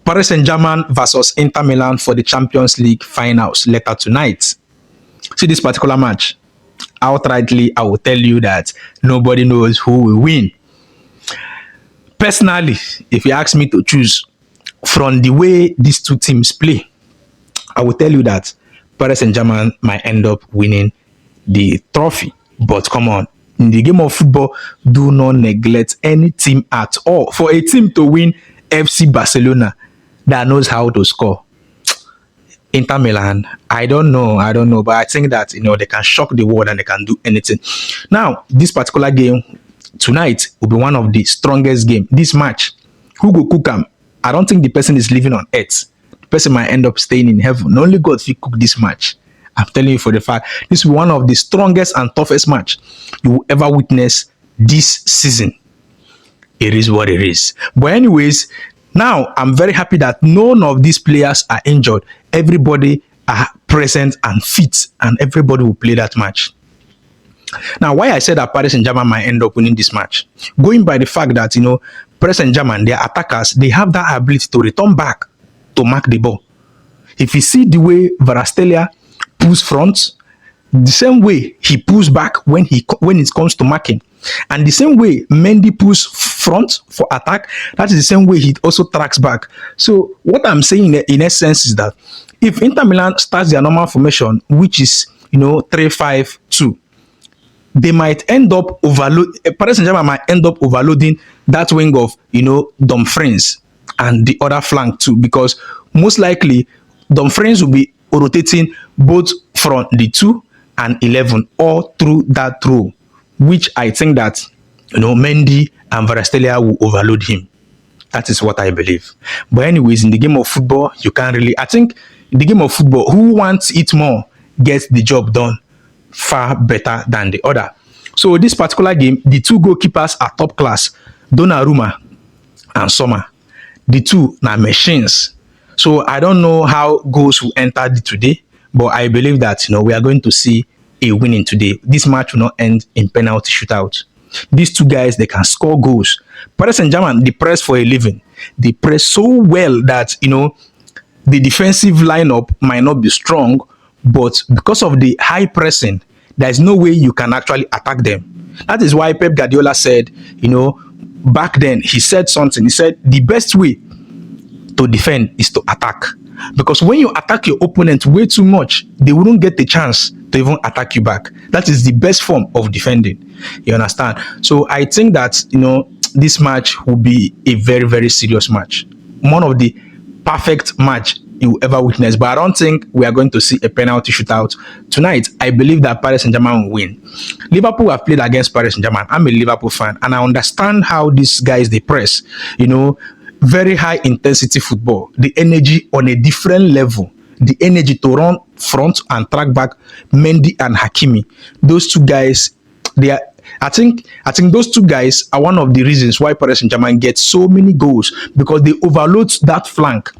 Paris Saint-Germain versus Inter Milan for the Champions League finals later tonight. See this particular match. Outrightly, I will tell you that nobody knows who will win. Personally, if you ask me to choose from the way these two teams play, I will tell you that Paris Saint-Germain might end up winning the trophy. But come on, in the game of football, do not neglect any team at all. For a team to win FC Barcelona that knows how to score, Inter Milan, I don't know, but I think that they can shock the world and they can do anything. Now, this particular game tonight will be one of the strongest games. This match, who go cook am? I don't think the person is living on earth. The person might end up staying in heaven. Only God will cook this match. I'm telling you for the fact, this will be one of the strongest and toughest match you will ever witness this season. It is what it is. But anyways, now I'm very happy that none of these players are injured. Everybody are present and fit, and everybody will play that match. Now, why I said that Paris Saint-Germain might end up winning this match, going by the fact that Paris Saint-Germain, their attackers, they have that ability to return back to mark the ball. If you see the way Kvaratskhelia pulls front, the same way he pulls back when it comes to marking, and the same way Mendy pulls front for attack, that is the same way he also tracks back. So what I'm saying in essence is that if Inter Milan starts their normal formation, which is 3-5-2, they might end up Paris Saint-Germain might end up overloading that wing of Dumfries and the other flank too, because most likely Dumfries will be rotating both from the 2 and 11 all through that row, which I think that Mendy and Kvaratskhelia will overload him. That is what I believe. But anyways, in the game of football, you can't really. I think in the game of football, who wants it more gets the job done far better than the other. So this particular game, the two goalkeepers are top class, Donnarumma and Sommer. The two are machines. So I don't know how goals will enter today, but I believe that we are going to see a winning today. This match will not end in penalty shootout. These two guys, they can score goals. Paris Saint-Germain, they press for a living. They press so well that the defensive lineup might not be strong, but because of the high pressing, there is no way you can actually attack them. That is why Pep Guardiola said, back then, he said something. He said, the best way to defend is to attack. Because when you attack your opponent way too much, they wouldn't get the chance to even attack you back. That is the best form of defending. You understand? So I think that, this match will be a very, very serious match. One of the perfect match you will ever witness. But I don't think we are going to see a penalty shootout tonight. I believe that Paris Saint-Germain will win. Liverpool have played against Paris Saint-Germain. I'm a Liverpool fan, and I understand how these guys, they press. Very high intensity football. The energy on a different level. The energy to run front and track back Mendy and Hakimi. Those two guys, I think those two guys are one of the reasons why Paris Saint-Germain gets so many goals, because they overload that flank,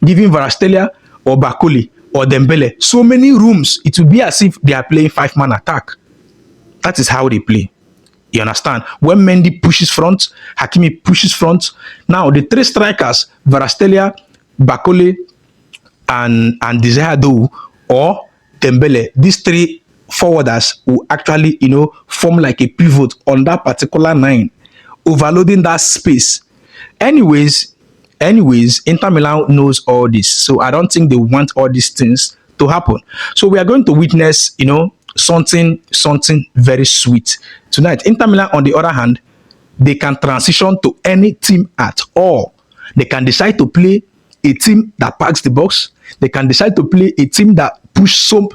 giving Kvaratskhelia or Bakoli or Dembele so many rooms. It will be as if they are playing 5-man attack. That is how they play. You understand? When Mendy pushes front, Hakimi pushes front. Now the three strikers, Kvaratskhelia, Bakoli, and Desire Dou or Dembele, these three forwarders will actually, form like a pivot on that particular line, overloading that space. Anyways, Inter Milan knows all this, so I don't think they want all these things to happen. So we are going to witness, something very sweet tonight. Inter Milan, on the other hand, they can transition to any team at all. They can decide to play a team that packs the box. They can decide to play a team that push some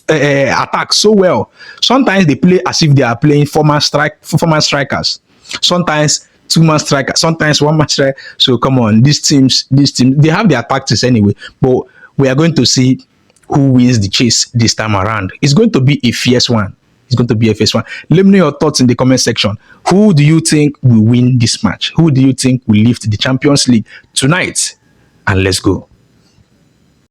attack so well. Sometimes they play as if they are playing four-man strikers. Sometimes 2-man striker, sometimes 1-man striker. So come on, these teams, they have their tactics anyway. But we are going to see who wins the chase this time around. It's going to be a fierce one. Let me know your thoughts in the comment section. Who do you think will win this match? Who do you think will lift the Champions League tonight? And let's go.